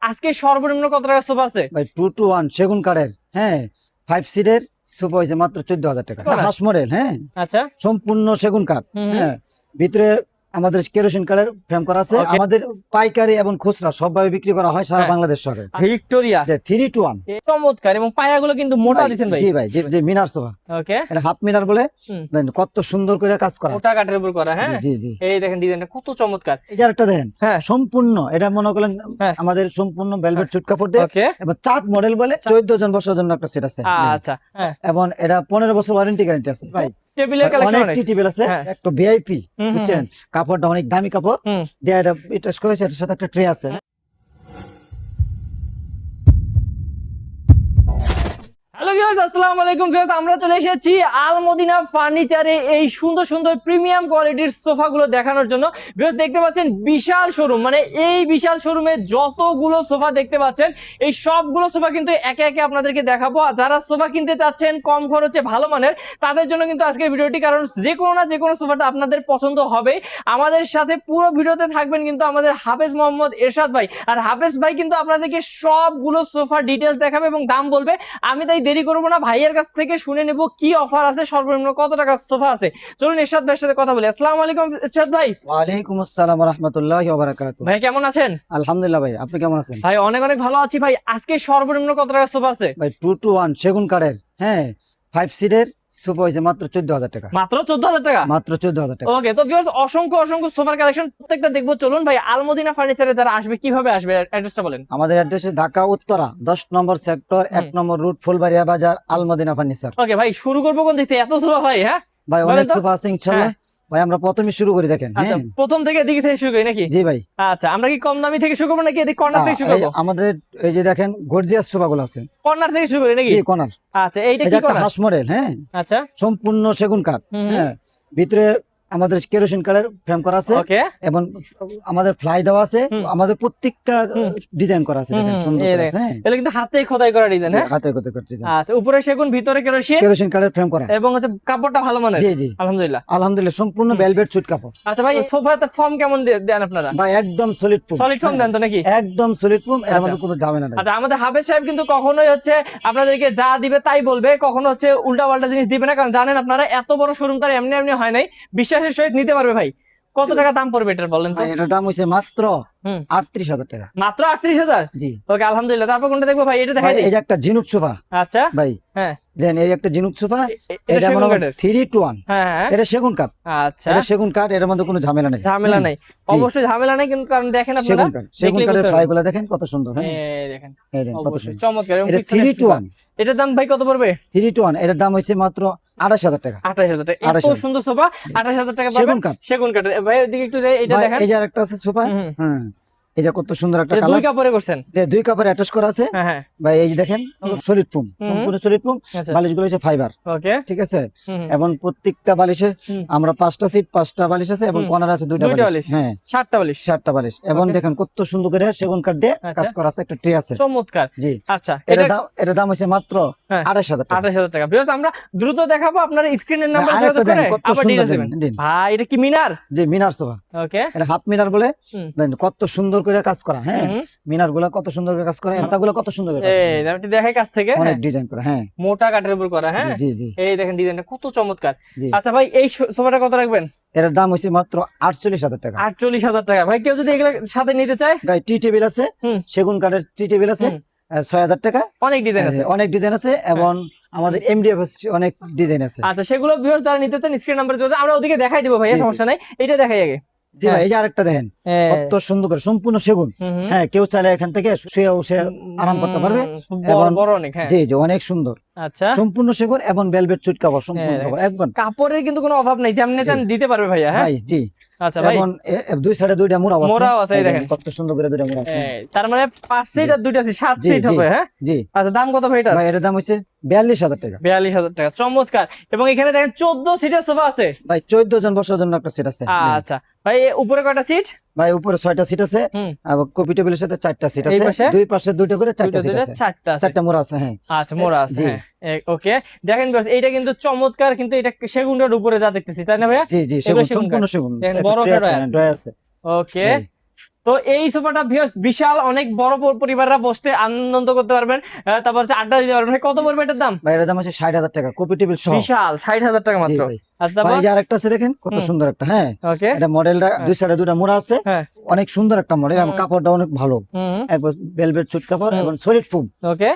আজকে সর্বনিম্ন কত টাকা সোফা আছে ভাই 2 to 1 সেগুন কাঠের, হ্যাঁ 5 সিটের সোফা হয়েছে মাত্র 14,000 টাকা। হাঁস মডেল, হ্যাঁ আচ্ছা সম্পূর্ণ সেগুন কাঠ, হুম, হ্যাঁ ভিতরে আমাদের কেরোসিন কাঠের ফ্রেম করা আছে। Okay. আমাদের পাইকারি এবং খুচরা সবভাবে বিক্রি করা হয় সারা হ্যাঁ। বাংলাদেশ শহরে। ভিক্টোরিয়া 3 to 1 চমৎকার এবং পায়াগুলো কিন্তু মোটা দিবেন ভাই। জি ভাই, জি মিনার সোফা, ওকে এটা হাফ মিনার বলে। হুম। কত সুন্দর করে কাজ করা, মোটা কাঠের উপর করা, হ্যাঁ জি জি। এই দেখেন ডিজাইনটা কত চমৎকার। এই যে আরেকটা দেখেন, হ্যাঁ সম্পূর্ণ এটা মনে করেন হ্যাঁ। আমাদের সম্পূর্ণ ভেলভেট চুট কাপড় দিয়ে ওকে এবং চাট মডেল বলে 14 জন বসার জন্য একটা সেট আছে। আচ্ছা হ্যাঁ এবং এটা 15 বছর ওয়ারেন্টি গ্যারান্টি আছে ভাই। টেবিলের কালেকশন অনেক টেবিল আছে, হ্যাঁ। একটা ভিআইপি, হুম, বুঝছেন কাপড়টা অনেক দামি কাপড় হুম। দিয়ে এটা টাচ করেছে, এটার সাথে একটা ট্রে আছে। হ্যালো ভিউয়ার্স, আসসালামু আলাইকুম ভিউয়ার্স, আমরা চলে এসেছি আল মদিনা ফার্নিচারে এই সুন্দর সুন্দর প্রিমিয়াম কোয়ালিটির সোফাগুলো দেখানোর জন্য। ভিউয়ার্স দেখতে পাচ্ছেন বিশাল শোরুম, মানে এই বিশাল শোরুমে যতগুলো সোফা দেখতে পাচ্ছেন এই সবগুলো সোফা কিন্তু একে একে আপনাদেরকে দেখাবো। আর যারা সোফা কিনতে চাচ্ছেন কম খরচে ভালো মানের, তাদের জন্য কিন্তু আজকের ভিডিওটি, কারণ যে কোনো না যে কোনো সোফাটা আপনাদের পছন্দ হবে। আমাদের সাথে পুরো ভিডিওতে থাকবেন কিন্তু আমাদের হাফেজ মোহাম্মদ এরশাদ ভাই, আর হাফেজ ভাই কিন্তু আপনাদেরকে সবগুলো সোফার ডিটেলস দেখাবে এবং দাম বলবে। আমি তাই দেরি করবো না, ভাইয়ের কাছ থেকে শুনে নেব কি অফার আছে, সর্বনিম্ন কত টাকা সোফা আছে। চলুন এরশাদ ভাইয়ের সাথে কথা বলি। আসসালামু আলাইকুম এরশাদ ভাই। ওয়ালাইকুম আসসালাম ওয়া রাহমাতুল্লাহি ওয়া বারাকাতুহু। ভাই কেমন আছেন? আলহামদুলিল্লাহ ভাই, আপনি কেমন আছেন? ভাই অনেক অনেক ভালো আছি ভাই। আজকে সর্বনিম্ন কত টাকা সোফা আছে? ভাই 2 to 1 সেগুন কাঠের, হ্যাঁ 5 সিটের সোফা হয়েছে মাত্র 14,000 টাকা। মাত্র 14,000 টাকা? মাত্র 14,000 টাকা। ওকে, তো ভিউয়ার্স অসংখ্য অসংখ্য সোফার কালেকশন প্রত্যেকটা দেখবো। চলুন ভাই, আল মদিনা ফার্নিচারে যারা আসবে কিভাবে আসবে, অ্যাড্রেসটা বলেন। আমাদের অ্যাড্রেস ঢাকা উত্তরা 10 নম্বর সেক্টর 1 নম্বর রুট ফুলবাড়িয়া বাজার, আল মদিনা ফার্নিচার। ওকে ভাই, শুরু করবো কোন দিক থেকে? এত সোফা ভাই, হ্যাঁ ভাই বলেন অনেক তো। সোফা আছে ইনশাআল্লাহ। ভাই আমরা প্রথমে শুরু করি, দেখেন আচ্ছা হ্যাঁ প্রথম থেকে দিক থেকে শুরু করি নাকি? জি ভাই। আচ্ছা, আমরা কি কম দামি থেকে শুরু করবো নাকি এদিক কর্নার থেকে শুরু এই করবো? আমাদের এই যে দেখেন গর্জিয়াস সোফাগুলো আছে, কর্নার থেকে শুরু করি নাকি? জি কর্নার। আচ্ছা এইটা এই কি যে একটা কর্নার? হাঁস মডেল, হ্যাঁ আচ্ছা সম্পূর্ণ সেগুন কাঠ, হুম, হ্যাঁ ভিতরে আমাদের কেরোসিন কাঠের ফ্রেম করা আছে ওকে এবং আমাদের ফ্লাই দেওয়া আছে। হুম। আমাদের প্রত্যেকটা হুম। ডিজাইন করা আছে, দেখেন হুম, সুন্দর এই করে দেখেন। আছে, হ্যাঁ এটা কিন্তু হাতে খোদাই করা ডিজাইন, হ্যাঁ হাতে করতে করতে আচ্ছা, উপরে সেগুন ভিতরে কেরোসিন কেরোসিন কাঠের ফ্রেম করা, এবং হচ্ছে কাপড়টা ভালো মানের। জি জি আলহামদুলিল্লাহ। আলহামদুলিল্লাহ সম্পূর্ণ ভেলভেট সুট কাপড়। আচ্ছা ভাই, সোফাতে ফর্ম কেমন দেন আপনারা? ভাই একদম সলিড ফোম, সলিড ফর্ম দেন তো নাকি? একদম সলিড ফোম, এর আচ্ছা। মধ্যে কোনো ঝামেলা নাই। আচ্ছা, আমাদের হাফেজ সাহেব কিন্তু কখনোই হচ্ছে আপনাদেরকে যা দিবে তাই বলবে, কখনো হচ্ছে উল্টা পাল্টা জিনিস দিবে না, কারণ জানেন আপনারা এত বড় শোরুম তার এমনি এমনি হয় নাই, বিশ্বাসের সহিত নিতে পারবে। ভাই কত টাকা দাম পড়বে এটার বলেন তো? ভাই এটার দাম হইছে মাত্র হুম। 38,000 টাকা। মাত্র 38,000? জি ওকে আলহামদুলিল্লাহ। তারপর কোনটা দেখবো ভাই? এটা দেখাই ভাই দিই। এই যে একটা ঝিনুক সোফা, আচ্ছা ভাই হ্যাঁ দেন এই একটা ঝিনুক সোফা, এটা এটা সেগুন মনে কাঠের? 3 to 1, হ্যাঁ হ্যাঁ এটা সেগুন কাঠ, আচ্ছা, এটা সেগুন কাঠ, এর মধ্যে কোনো ঝামেলা নেই। ঝামেলা নাই, জি। অবশ্যই ঝামেলা নাই, কিন্তু কারণ দেখেন আপনারা সেগুন কাঠ, সেগুন দেখলেই কাঠের বুঝতে ফ্লাই পারবেন। গুলা দেখেন কত সুন্দর, হ্যাঁ এই দেখেন এই দেখেন কত অবশ্যই সুন্দর। চমৎকার। এবং এটা পিছনে 3 to সোফা। 1, এটার দাম ভাই কত পড়বে? 3 to 1 এটার দাম হইছে মাত্র 28,000 টাকা। 28,000 টাকা। এত 28,000 সুন্দর সোফা 28,000 টাকা পাবেন। সেগুন কাঠ। সেগুন কাঠের। ভাই ওইদিকে একটু যাই, এটা ভাই দেখেন। এই যে আরেকটা আছে সোফা, হুম, হ্যাঁ এই যে কত সুন্দর একটা এটা দুই কালার, কাপড়ে করছেন? দুই কাপড় অ্যাটাচ করা আছে। হ্যাঁ হ্যাঁ ভাই এই যে দেখেন সলিড ফোম, হুম। সম্পূর্ণ সলিড ফোম, আচ্ছা বালিশগুলো হচ্ছে ফাইবার, ওকে ঠিক আছে। হুম, এবং প্রত্যেকটা বালিশে হুম। আমরা 5টা সিট 5টা বালিশ আছে এবং হুম। কর্নার আছে 2টা দুইটা বালিশ, বালিশ। হ্যাঁ 7টা বালিশ। 7টা বালিশ। এবং Okay. দেখেন কত সুন্দর করে সেগুন কাঠ দিয়ে আচ্ছা। কাজ করা আছে, একটা ট্রে আছে। চমৎকার। জি আচ্ছা এটার দাম হচ্ছে মাত্র হ্যাঁ। 28,000 টাকা। 28,000 টাকা। ভিউয়ার্স আমরা দ্রুত দেখাবো, আপনার স্ক্রিনের নাম্বার আরেকটা যোগাযোগ দেন, করে কত আবার সুন্দর ডিটেইলস দেন, দিবেন। দিন। ভাই এটা কি মিনার? জি মিনার সোফা, ওকে এটা হাফ মিনার বলে, হুম। দেন কত সুন্দর করে কাজ করা, হ্যাঁ হুম। মিনার গুলা কত সুন্দর করে কাজ করা, হাতাগুলো কত সুন্দর করে কাজ করা, এই আমি দেখাই কাছ থেকে, অনেক হ্যাঁ ডিজাইন করা, হ্যাঁ মোটা কাঠের উপর করা, হ্যাঁ জি জি এই দেখেন ডিজাইনটা কত চমৎকার। জি। আচ্ছা ভাই, এই সোফাটা কত রাখবেন? এটার দাম হচ্ছে মাত্র 48,000 টাকা। 48,000 টাকা। ভাই কেউ যদি এগুলো সাথে নিতে চায়? গাই টি টেবিল আছে, হুম। সেগুন কাঠের টি টেবিল আছে, হুম। 6,000 টাকা। অনেক ডিজাইন আছে। অনেক ডিজাইন আছে এবং আমাদের এমডিএফ অনেক ডিজাইন আছে। আচ্ছা সেগুলো ভিউয়ার্স যারা নিতে চান স্ক্রিন নাম্বার যোগাযোগ, আমরা ওদিকে দেখাই দিব ভাইয়া, জি, জি। সমস্যা নাই, এটা দেখাই আগে। জি ভাই এই যে আরেকটা দেখেন কত সুন্দর করে সম্পূর্ণ সেগুন, হুম, হুম। হ্যাঁ কেউ চাইলে এখান থেকে শুয়ে বসে আরাম করতে পারবে। বড় এবং বড় অনেক, হ্যাঁ জি জি অনেক সুন্দর, আচ্ছা সম্পূর্ণ সেগুন এবং ভেলভেট সুট কাপড়, সম্পূর্ণ হ্যাঁ, কাপড় একদম। কাপড়ের কিন্তু কোনো অভাব নেই, যেমন চান দিতে পারবে ভাইয়া, হ্যাঁ ভাই জি। আচ্ছা ভাই এবং দুই সাইডে দুইটা মোড়াও আছে, মোড়াও আছে, এই দেখেন কত সুন্দর করে দুইটা মোড়া আছে। তার মানে 5 সিট আর 2টা সিট 7 জি, সিট জি। হবে, হ্যাঁ জি আচ্ছা দাম কত ভাই এটা? ভাই এটার দাম হচ্ছে 42,000 টাকা। 42,000 টাকা। চমৎকার। এবং এখানে দেখেন 14 সিটের সোফা আছে। ভাই 14 জন বসার জন্য একটা সিট আছে। আচ্ছা ভাই উপরে কয়টা সিট? ভাই উপরে 6টা সিট আছে হুম। এবং কপি টেবিলের সাথে 4টা সিট এই আছে, পাশে? দুই পাশে দুইটা করে 4টা দুইটা সিট দুইটা আছে, 4টা আছে। 4টা মোড়া আছে, হ্যাঁ আচ্ছা মোড়া আছে, জি। হ্যাঁ ওকে। দেখেন guys, এইটা কিন্তু চমৎকার, কিন্তু এটা সেগুনটার উপরে যা দেখতেছি, তাই না ভাইয়া? জি জি এগুলো সেগুন, সেগুন সম্পূর্ণ কাঠ। সেগুন, দেখেন একটা বড় tray আছে, ড্রয়ার। হ্যাঁ, ড্রয়ার আছে। ওকে। জি। তো এই সোফাটা ভিউয়ার্স বিশাল অনেক বড় পরিবাররা বসতে আনন্দ করতে পারবেন, তারপর হচ্ছে আড্ডা দিতে পারবেন। কত পড়বে এটার দাম? ভাই এটার দাম হচ্ছে 60,000 টাকা, কপি টেবিল সহ। বিশাল 60,000 টাকা মাত্র। ভাই আচ্ছা ভাই, এই যে আরেকটা আছে দেখেন কত সুন্দর একটা, হ্যাঁ ওকে এটা মডেলটা দুই সাইডে দুটো মোড়া আছে, হ্যাঁ অনেক সুন্দর একটা মডেল এবং কাপড়টা অনেক ভালো, একবার ভেলভেট সুট কাপড় এবং সলিড ফোম, ওকে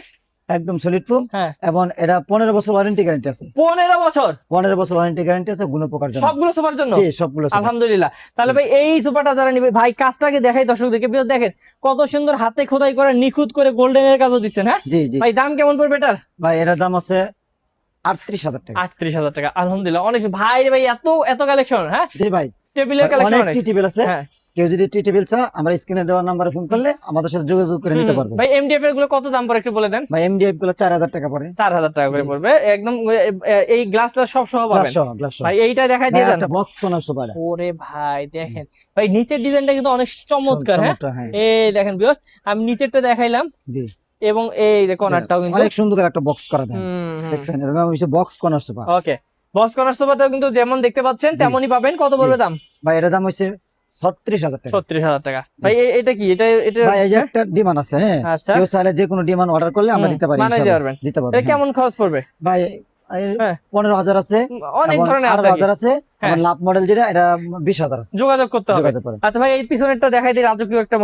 একদম সলিড ফোম। হ্যাঁ এবং এটা 15 বছর ওয়ারেন্টি গ্যারান্টি আছে। 15 বছর 15 বছর ওয়ারেন্টি গ্যারান্টি আছে গুণ পোকার জন্য, সবগুলো সোফার জন্য। জি সবগুলো সোফা। আলহামদুলিল্লাহ। তাহলে ভাই এই সোফাটা যারা নিবে, ভাই কাজটাকে দেখাই দর্শকদেরকে, দেখেন কত সুন্দর হাতে খোদাই করে নিখুঁত করে গোল্ডেন এর কাজও দিচ্ছেন। হ্যাঁ জি জি ভাই দাম কেমন পড়বে এটার? ভাই এটার দাম আছে 38,000 টাকা। 38,000 টাকা। আলহামদুলিল্লাহ অনেক ভাই রে ভাই, এত কালেকশন। হ্যাঁ জি ভাই, টেবিলের কালেকশন অনেক অনেক। টি টেবিল আছে। হ্যাঁ কেউ যদি টি টেবিল চা আমরা স্ক্রিনে দেওয়ার নম্বরে ফোন করলে আমাদের সাথে যোগাযোগ করে নিতে পারবে। ভাই এমডিএফ এর গুলো কত দাম পড়ে একটু বলে দেন। ভাই এমডিএফ গুলো 4,000 টাকা পড়ে। 4,000 টাকা করে পড়বে একদম। এই গ্লাসটা সব সহ পাবেন গ্লাস সহ। ভাই। এইটা দেখাই দিয়ে যান। একটা বক্স কোনার সোফা। ওরে ভাই দেখেন ভাই, নিচের ডিজাইনটা কিন্তু অনেক চমৎকার। হ্যাঁ এই দেখেন ভিউয়ার্স, আমি নিচেরটা দেখাইলাম, জি এবং এই যে কর্নারটাও কিন্তু অনেক সুন্দর একটা বক্স করা দেন, দেখছেন এর নাম হচ্ছে box corner sofa. Okay box corner সোফাটাও কিন্তু যেমন দেখতে পাচ্ছেন তেমনই পাবেন। কত পড়বে দাম? ভাই এর দাম হচ্ছে 36,000 টাকা। 36,000 টাকা। ভাই এটা কি? এটা ভাই এই যে একটা ডিমান্ড আছে, হ্যাঁ আচ্ছা কেউ চাইলে যে কোনো ডিমান্ড অর্ডার করলে আমরা দিতে পারি, বানাই দিতে পারবেন। দিতে পারবো। এটা কেমন খরচ পড়বে? ভাই হ্যাঁ 15,000 আছে, অনেক ধরনের আছে, 18,000 আছে, এবং লাভ মডেল যেটা এটা 20,000 আছে, যোগাযোগ করতে হবে। যোগাযোগ করে। আচ্ছা ভাই এই পিছনেরটা দেখাই দিই, রাজকীয় একটা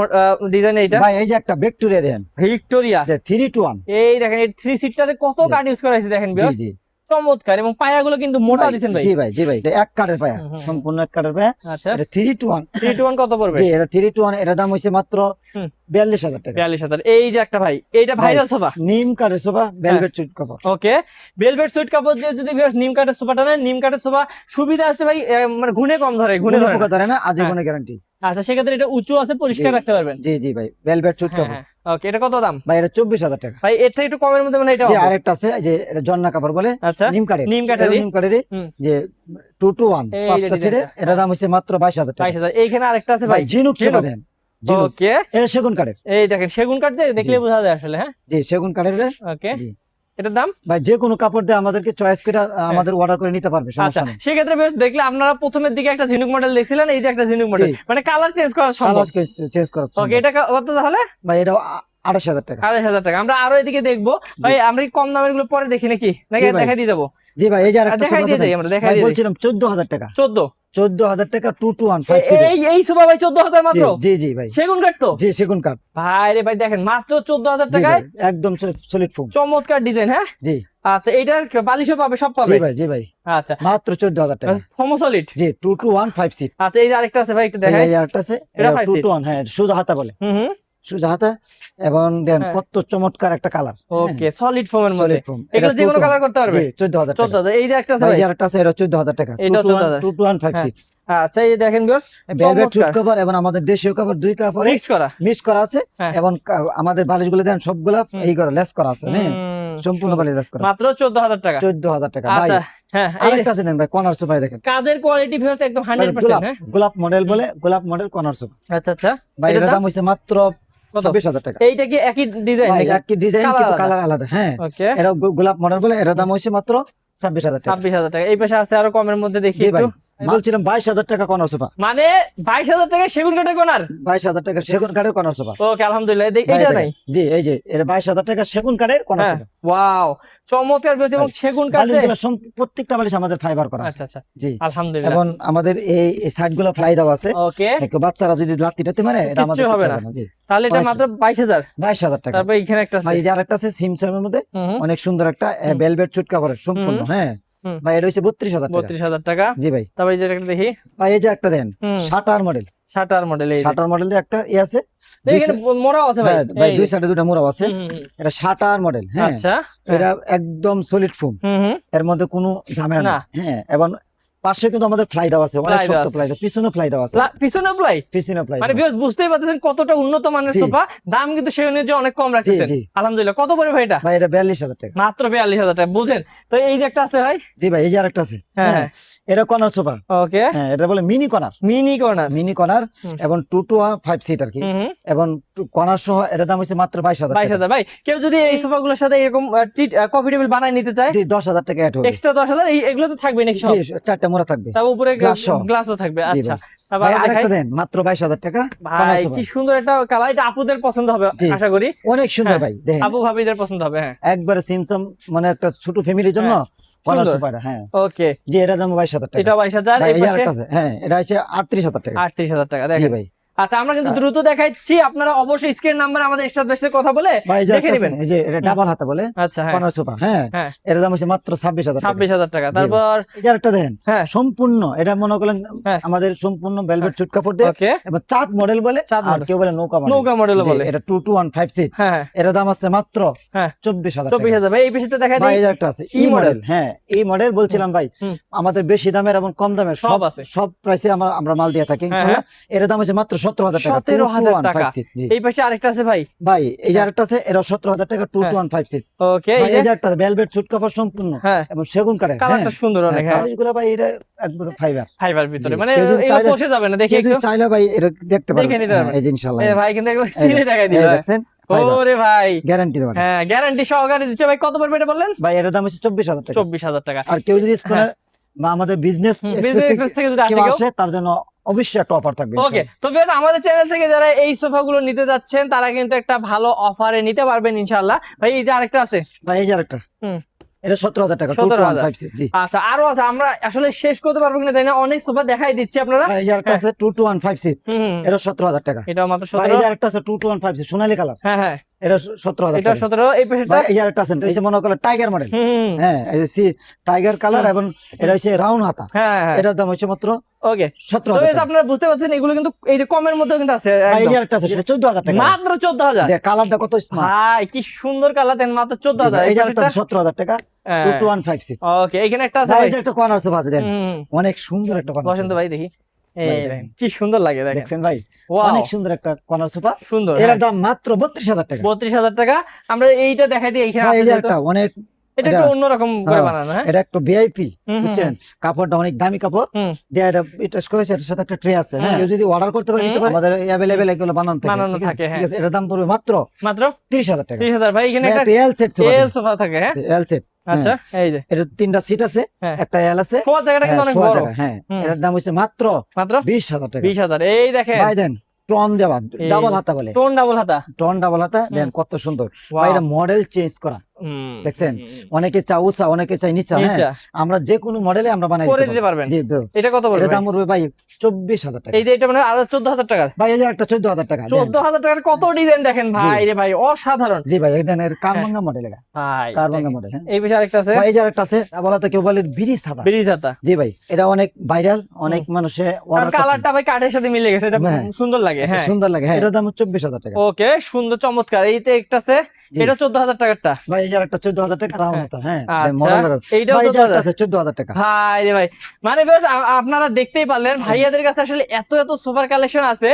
ডিজাইন। এইটা ভাই এই যে একটা ভিক্টোরিয়া দেন, ভিক্টোরিয়া 3-2-1। এই দেখেন এই 3 সিটটাতে কত কাঠ ইউজ করা হয়েছে দেখেন জি ভিউয়ার্স, জি চমৎকার। এবং পায়াগুলো কিন্তু মোটা দিবেন ভাই। জি ভাই, জি ভাই, এটা এক কাঠের পায়া, সম্পূর্ণ এক কাঠের পায়া। আচ্ছা এটা 3-2-1। 3-2-1 কত পড়বে? জি এটা 3-2-1, এর দাম হইছে মাত্র 42,000 টাকা। 42,000। এই যে একটা ভাই, এইটা ভাইরাল সোফা, নিম কাঠের সোফা, ভেলভেট সুইট কাপড়। ওকে ভেলভেট সুইট কাপড় দিয়ে যদি ভিউয়ার্স নিম কাঠের সোফাটা নেন, নিম কাঠের সোফা সুবিধা আছে ভাই, মানে ঘুনে কম ধরে, ঘুনে ধরে পোকা ধরে না, আজীবনের গ্যারান্টি। আচ্ছা সেক্ষেত্রে এটা উঁচু আছে, পরিষ্কার রাখতে পারবেন। জি জি ভাই, ভেলভেট সুইট কাপড়। ওকে এটা কত দাম? ভাই এটা 24,000 টাকা। ভাই এর থেকে একটু কমের মধ্যে মানে এটা জি হবে। আরেকটা আছে যে এটা জন্না কাপড় বলে, আচ্ছা নিম কাঠের, নিম কাঠেরই। নিম কাঠেরই যে 2-2-1 এই যে পাঁচটা সিটে, ডিজাইনটা। এর দাম হচ্ছে মাত্র 22,000 টাকা। 22,000। এইখানে আরেকটা আছে ভাই ভাই, ঝিনুক সোফা দেন, ঝিনুক, ওকে এটা সেগুন কাঠের। এই দেখেন সেগুন কাঠ, দেখলে বোঝা যায় আসলে। হ্যাঁ জি সেগুন কাঠের। ওকে জি এটার দাম? ভাই যে কোনো কাপড় দিয়ে আমাদেরকে চয়েস করে আমাদের অর্ডার করে নিতে পারবে, আচ্ছা সমস্যা নেই। সেক্ষেত্রে বেশ দেখলে আপনারা প্রথমের দিকে একটা ঝিনুক মডেল দেখছিলেন, এই যে একটা ঝিনুক মডেল, মানে কালার চেঞ্জ করা সম্ভব। চেঞ্জ করা ওকে এটা কত তাহলে? ভাই এটা 28,000 টাকা। 28,000 টাকা। আমরা আরো এদিকে দেখবো ভাই, আমরা কি কম দামের গুলো পরে দেখি নাকি জি ভাই। দেখাই দিয়ে যাবো? জি ভাই এই যে আরেকটা দেখাই সোফা দিয়ে যাই, আছে, আমরা দেখাই ভাই দিয়ে যাই। বলছিলাম 14,000 টাকা। 14,000 টাকা 2-2-1 5 সিট। এই সোফা ভাই 14,000 মাত্র? জি জি ভাই, সেগুন কাঠ তো? জি সেগুন কাঠ। ভাই রে ভাই দেখেন মাত্র 14,000 জি টাকায় ভাই, একদম সলিড ফোম। চমৎকার ডিজাইন। হ্যাঁ জি আচ্ছা এইটার বালিশও পাবে, সব পাবে? জি ভাই, জি ভাই, আচ্ছা মাত্র 14,000 টাকা। হোমো সলিড। জি 2-2-1 5 সিট। আচ্ছা এই যে আরেকটা আছে ভাই, একটু দেখাই। এই আরেকটা আছে, এটা এটা 5 সিট। 2-2-1, হ্যাঁ সোজা হাতা বলে, হুম সোজা হাতা। এবং দেন হ্যাঁ। কত চমৎকার একটা কালার। ওকে সলিড ফোমের মধ্যে, সলিড ফোম, এগুলো যে কোনো কালার করতে পারবে। 14,000 টাকা। 14,000। এই যে একটা আছে ভাই ভাই, এই আরেকটা আছে, এটা 14,000 টাকা। এটাও 14,000। 2-2-1 5 সিট। আচ্ছা এই যে দেখেন ভিউয়ার্স, ভেলভেট সুট কভার এবং আমাদের দেশীয় কভার, দুই কাপড় মিক্স করা। মিক্স করা আছে। হ্যাঁ। এবং আমাদের বালিশগুলো দেন সবগুলা এই করে লেস করা আছে, হ্যাঁ সম্পূর্ণ বালিশ লেস করা। মাত্র 14,000 টাকা। 14,000 টাকা। ভাই আচ্ছা হ্যাঁ এই আরেকটা আছে দেন ভাই, কর্নার সোফা দেখেন, কাজের কোয়ালিটি ভিউয়ার্স একদম 100%। হ্যাঁ গোলাপ মডেল বলে, গোলাপ মডেল কর্নার সোফা। আচ্ছা আচ্ছা ভাই এটার এর দাম দাম? হইছে মাত্র 26,000 টাকা। এইটা কি একই ডিজাইন ভাই নাকি? একই ডিজাইন Colour কিন্তু আলাদা। কালার আলাদা। হ্যাঁ ওকে এটা গোলাপ মডেল বলে, এর দাম হইছে মাত্র 26,000 টাকা। 26,000 টাকা। এই পাশে আছে আরো কমের মধ্যে, দেখি জি ভাই, একটু। আমি বলছিলাম 22,000 টাকা কর্নার সোফা। মানে 22,000 টাকা সেগুন কাঠের কোনার? 22,000 টাকা সেগুন কাঠের কর্নার সোফা। ওকে আলহামদুলিল্লাহ। ভাই এইটা দেখেন, নাই? জি এই যে এটা 22,000 টাকা সেগুন কাঠের কর্নার হ্যাঁ সোফা। ওয়াও চমৎকার ভিউয়ার্স, এবং সেগুন কাঠে। বালিশগুলো প্রত্যেকটা বালিশ আমাদের ফাইবার করা আছে। আচ্ছা আচ্ছা জি আলহামদুলিল্লাহ। এবং আমাদের এই সাইড গুলো ফ্লাই দেওয়া আছে, ওকে একটু বাচ্চারা যদি লাত্তি টাতে মারে এটা আমাদের কিচ্ছু হবে হবে না। জি তাহলে এটা মাত্র 22,000। 22,000 টাকা। তারপর এখানে একটা আছে। ভাই এই যে আরেকটা আছে সিমসামের মধ্যে, হুম, অনেক সুন্দর একটা ভেলভেট সুট কাপড়ের সম্পূর্ণ। হ্যাঁ ভাই এটা হচ্ছে 32,000 টাকা। 32,000 টাকা। জি ভাই। তারপর এই যে একটা দেখি, ভাই এই যে একটা দেন শাটার মডেল, শাটার মডেল। এই শাটার মডেল দিয়ে একটা আছে, এখানে মোড়াও আছে ভাই। ভাই এই দুই যে। সাইডে দুটো মোড়া আছে। এটা শাটার মডেল। হ্যাঁ আচ্ছা এটা একদম সলিড ফোম, এর মধ্যে কোনো ঝামেলা না। না। হ্যাঁ এবং পাশে কিন্তু আমাদের ফ্লাই দেওয়া আছে, অনেক Fly দেওয়া শক্ত ফ্লাই দেওয়া, পিছনে ফ্লাই দেওয়া আছে, পিছনে প্লাই। পিছনে ফ্লাই মানে ভিউয়ার্স বুঝতেই পারতেছেন কতটা উন্নত মানের জি। সোফা, দাম কিন্তু সেই অনুযায়ী অনেক কম রাখতেছেন। জি। আলহামদুলিল্লাহ। কত পড়বে ভাই এটা? ভাই এটা 42,000 টাকা। মাত্র 42,000 টাকা। বুঝেন তো এই যে একটা আছে ভাই। জি ভাই এই যে আরেকটা আছে। হ্যাঁ, হ্যাঁ এটা কর্নার সোফা, ওকে হ্যাঁ এটা বলে মিনি কর্নার, মিনি কর্নার এবং 2 to 5 সিট আর কি, এবং কর্নার সহ এটার দাম হচ্ছে মাত্র 22,000 টাকা। 22,000 ভাই। কেউ যদি এই সোফাগুলোর সাথে এরকম কফি টেবিল বানায় নিতে চায়, 10,000 টাকা অ্যাড হবে, এক্সট্রা 10,000। এগুলো তো থাকবে নাকি সব? 4টা মোড়া থাকবে, তার উপরে গ্লাস সহ। গ্লাসও থাকবে। জি আচ্ছা ভাই। তারপর ভাই আমরা দেখাই। আরেকটা দেন মাত্র 22,000 টাকা, কর্নার ভাই সোফা। কি সুন্দর একটা কালার, এটা আপুদের পছন্দ হবে জি। আশা করি। অনেক সুন্দর হ্যাঁ, ভাই, দেখেন আপু ভাবিদের পছন্দ হবে। হ্যাঁ একবারে সিমসম, মানে একটা ছোট ফ্যামিলির জন্য কর্নার সুন্দর। সোফাটা। হ্যাঁ ওকে, জি, এটার দাম 22,000 টাকা। এটা 22,000। ভাই, এই এই যে পাশে আরেকটা আছে, হ্যাঁ এটা হচ্ছে 38,000 টাকা। 38,000 টাকা জি দেখেন। ভাই। আচ্ছা আমরা কিন্তু দ্রুত দেখাচ্ছি, আপনারা অবশ্যই স্ক্রিন নাম্বার আমাদের স্টাফ বেসে কথা বলে ভাই, এই যে দেখে আরেকটা নেবেন। আছে, এই যে এটা ডাবল হাতা বলে আচ্ছা হ্যাঁ কর্নার সোফা, হ্যাঁ হ্যাঁ এটার দাম হচ্ছে মাত্র 26,000 টাকা। 26,000 টাকা। জি তারপর এই যে আরেকটা দেখেন, হ্যাঁ সম্পূর্ণ এটা মনে করেন হ্যাঁ। আমাদের সম্পূর্ণ ভেলভেট চুট কাপড় দিয়ে, ওকে, এবং চাঁদ মডেল বলে, চাঁদ আর model। কেউ বলে নৌকা মডেল। নৌকা মডেল জি, বলে। এটা 2 to 1 5 সিট, হ্যাঁ হ্যাঁ এটার দাম আছে মাত্র হ্যাঁ 24,000 টাকা। 24,000 ভাই। এই পিছটা দেখা ভাই দিই। এই যে একটা আছে ই ই model। মডেল, হ্যাঁ এই মডেল বলছিলাম ভাই, হুম। আমাদের বেশি দামের এবং কম দামের সব আছে। সব প্রাইসে আমরা মাল দিয়ে থাকি হ্যাঁ, ইনশাআল্lah। এর দাম হচ্ছে মাত্র 17,000 টাকা, 17,000 টাকা। 5 সিট। জি এই পাশে আরেকটা আছে ভাই। ভাই, এই যে আরেকটা আছে, এরা 17,000 টাকা, 2 to 1 5 সিট। ওকে, ভাই, এই যে একটা ভেলভেট চুট কাপড় সম্পূর্ণ হ্যাঁ এবং সেগুন কাঠের, কালারটা সুন্দর অনেক। হ্যাঁ কালারগুলো ভাই এটা একদম ফাইবার। ফাইবার ভিতরে, জি। মানে কেউ যদি এগুলো চাইলে- বসে যাবে না, দেখি কেউ একটু যদি চাইলে ভাই এটা দেখতে পারবেন, দেখে নিতে পারবেন। এই যে ইনশাআল্লাহ। এ ভাই কিন্তু একবার এই যে- সিনে দেখাই এই দিল। দেখছেন ফাইবার, ওরে ভাই, গ্যারান্টি দেওয়া। হ্যাঁ গ্যারান্টি সহকারে দিচ্ছে ভাই। কত পড়বে এটা বললেন? ভাই এর দাম হচ্ছে 24,000 টাকা। 24,000 টাকা। আর কেউ যদি স্কোয়ার বা আমাদের বিজনেস বিজনেস এক্সপ্রেস থেকে যদি আসে কেউ কেউ, আসে, তার জন্য অবশ্যই একটা অফার থাকবে ওকে। তো ভিউয়ার্স, আমাদের চ্যানেল থেকে যারা এই সোফাগুলো নিতে যাচ্ছেন তারা কিন্তু একটা ভালো অফারে নিতে পারবেন ইনশাআল্লাহ। ভাই এই যে আরেকটা আছে, ভাই এই যে আরেকটা, হুম। এটা 17,000 টাকা, 17,000 5 সিট। জি আচ্ছা আরো আছে, আমরা আসলে শেষ করতে পারবো কিনা জানি না, অনেক সোফা দেখাই দিচ্ছি আপনারা। ভাই, এই যে আরেকটা আছে 2 to 1 5 সিট, হুম হুম, এটা 17,000 টাকা। এটা মাত্র ভাই, এই 17। যে আরেকটা আছে 2 to 1 5 সিট, সোনালী কালার, হ্যাঁ হ্যাঁ, এটা 17,000 এটা টাকা। 17। এই পেশাটা ভাই, এই যে আরেকটা আছে, এই যে মনে করেন টাইগার মডেল, হুম হ্যাঁ এই যে টাইগার কালার, এবং এটা হচ্ছে রাউন্ড হাতা, হ্যাঁ হ্যাঁ, এটার দাম হচ্ছে মাত্র ওকে। তো 17,000 guys, টাকা। আপনারা বুঝতে পারছেন এগুলো কিন্তু এই যে কমের মধ্যে কিন্তু আছে ভাই, এই একদম। যে আরেকটা আছে, সেটা 14,000 টাকা। মাত্র 14,000। দেখ কালারটা কত স্মার্ট। ভাই কি সুন্দর কালার, দেন মাত্র 14,000। এই যে আরেকটা 17,000 টাকা, 2 to 1 5 সিট। ওকে, এখানে একটা আছে ভাই, ভাই। এই যে একটা কর্নার সোফা আছে, দেখেন হুম, অনেক সুন্দর একটা কর্নার বসেন তো সোফা। ভাই দেখি। এই ভাই, দেখেন কি সুন্দর লাগে, দেখেন দেখছেন ভাই, ওয়াও, অনেক সুন্দর একটা কর্নার সোফা, সুন্দর। এর হ্যাঁ, দাম মাত্র 32,000 টাকা। 32,000 টাকা। আমরা এইটা দেখাই দিই, এখানে ভাই, আছে এই যে যেহেতু, একটা অনেক, এটা একটু অন্যরকম করে হ্যাঁ, বানানো। হ্যাঁ এটা একটা ভিআইপি, হুম, হুম, বুঝছেন, কাপড়টা অনেক দামি কাপড় হুম, দিয়ে এটা করেছে, এটার সাথে একটা ট্রে আছে, হ্যাঁ হুম। কেউ যদি অর্ডার করতে পারে নিতে পারে, আমাদের अवेलेबल এগুলো বানানো বানানো থাকে, থাকে, ঠিক আছে, এটার দাম পড়বে মাত্র মাত্র 30,000 টাকা। 30,000। ভাই এখানে ভাই, একটা একটা এল সেট সোফা, এল সোফা থাকে। হ্যাঁ এল সেট, আচ্ছা, এই যে এটা 3টা সিট আছে, হ্যাঁ। একটা এল আছে, শোয়ার জায়গাটা কিন্তু অনেক শোয়ার বড়। জায়গা, হ্যাঁ হুম। এটার দাম হচ্ছে মাত্র মাত্র 20,000 টাকা। 20,000। এই দেখেন ভাই দেন টন দেওয়া, এই ডাবল হাতা বলে, টোন ডাবল হাতা। টন ডাবল হাতা, দেন কত সুন্দর। Wow. ভাই, এটা মডেল চেঞ্জ করা, হুম, দেখছেন, অনেকে চা উষা, অনেকে চাই নিচা, হ্যাঁ নিচা আমরা যে কোনো মডেলে আমরা বানাই করে দিতে পারবেন। জি তো। এটা কত বলবেন? এটার দাম পড়বে ভাই 24,000 টাকা। এই যে এটা মানে আরো 14,000 টাকার। ভাই, এই যে একটা 14,000 টাকা, দেন। 14,000 টাকার কত ডিজাইন দেখেন ভাই রে ভাই, অসাধারণ জি ভাই, এই দেন এর কারবাঙ্গা মডেল, এটা ভাই। কারবাঙ্গা দেখেন। মডেল, হ্যাঁ এই বিষয়ে আরেকটা আছে, ভাই, এই যে একটা আছে, বলাতে কেউ বলে ব্রিজ হাতা। ব্রিজ হাতা। জি ভাই, এটা অনেক ভাইরাল, অনেক মানুষে কারণ অর্ডার কালারটা ভাই কাঠের সাথে মিলে গেছে, এটা হ্যাঁ। সুন্দর লাগে। হ্যাঁ সুন্দর লাগে, হ্যাঁ এটার দাম 24,000 টাকা। ওকে, সুন্দর চমৎকার। এইতে একটা আছে, জি। এটা 14,000 টাকারটা। ভাই, এই যে একটা 14,000 টাকা রাউন্ড হাতা, হ্যাঁ আচ্ছা, মডেল লাগা। এইটাও ভাই, এই যে 14,000 একটা আছে 14,000 টাকা। ভাই রে ভাই, মানে বেশ আপনারা দেখতেই পারলেন ভাইয়াদের কাছে আসলে এত এত সোফার কালেকশন আছে।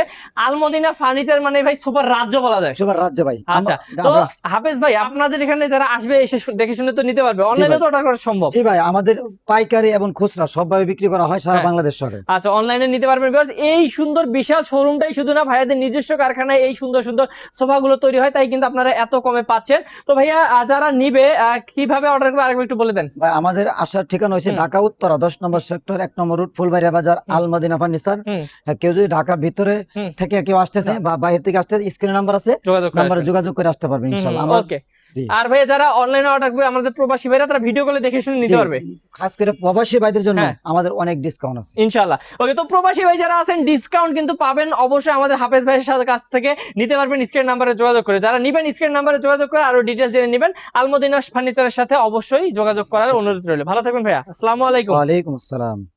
আলমদিনা ফার্নিচার মানে ভাই সোফার রাজ্য বলা যায়। সুপার রাজ্য ভাই। আচ্ছা, তো হাফেজ ভাই, আপনাদের এখানে যারা আসবে এসে দেখে শুনে তো নিতে পারবে, অনলাইনে তো অর্ডার করা সম্ভব? জি ভাই, আমাদের পাইকারি এবং খুচরা সবভাবে বিক্রি করা হয় সারা হ্যাঁ। বাংলাদেশ শহরে। আচ্ছা, অনলাইনে নিতে পারবেন। বিকজ এই সুন্দর বিশাল শোরুমটাই শুধু না, ভাইয়াদের নিজস্ব কারখানায় এই সুন্দর সুন্দর সোফাগুলো তৈরি হয়, তাই কিন্তু আপনারা এত কমে পাচ্ছেন। তো ভাইয়া যারা নিবে কিভাবে অর্ডার করবে আরেকবার একটু বলে দেন। ভাই, আমাদের আসার ঠিকানা হচ্ছে ঢাকা উত্তরা 10 নম্বর সেক্টর 1 নম্বর রুট ফুলবাড়িয়া বাজার, আলমদিনা ফার্নিচার। হুম। কেউ যদি ঢাকার ভিতরে হুম। থেকে কেউ আসতেছে বা বাইরে থেকে আসতে, স্ক্রিনে নাম্বার আছে, যোগাযোগ করে নাম্বারে আসবেন। যোগাযোগ করে আসতে পারবেন ইনশাআল্লাহ। আমরা ওকে। জি। আর ভাইয়া যারা অনলাইনে অর্ডার করবে, আমাদের প্রবাসী ভাইরা তারা ভিডিও কলে দেখে শুনে নিতে জি, পারবে খাস করে প্রবাসী ভাইদের জন্য হ্যাঁ। আমাদের অনেক ডিসকাউন্ট আছে ইনশাআল্লাহ। ওকে, তো প্রবাসী ভাই যারা আছেন ডিসকাউন্ট কিন্তু পাবেন অবশ্যই আমাদের হাফেজ ভাইয়ের সাথে কাছ থেকে নিতে পারবেন স্ক্রিন নাম্বারে যোগাযোগ করে। যারা নিবেন স্ক্রিন নাম্বারে যোগাযোগ করে আরো ডিটেইলস জেনে নেবেন। আলমদিনা ফার্নিচারের সাথে অবশ্যই যোগাযোগ করার অনুরোধ রইল। ভালো থাকবেন ভাইয়া, আসসালামু আলাইকুম। ওয়ালাইকুম আসসালাম।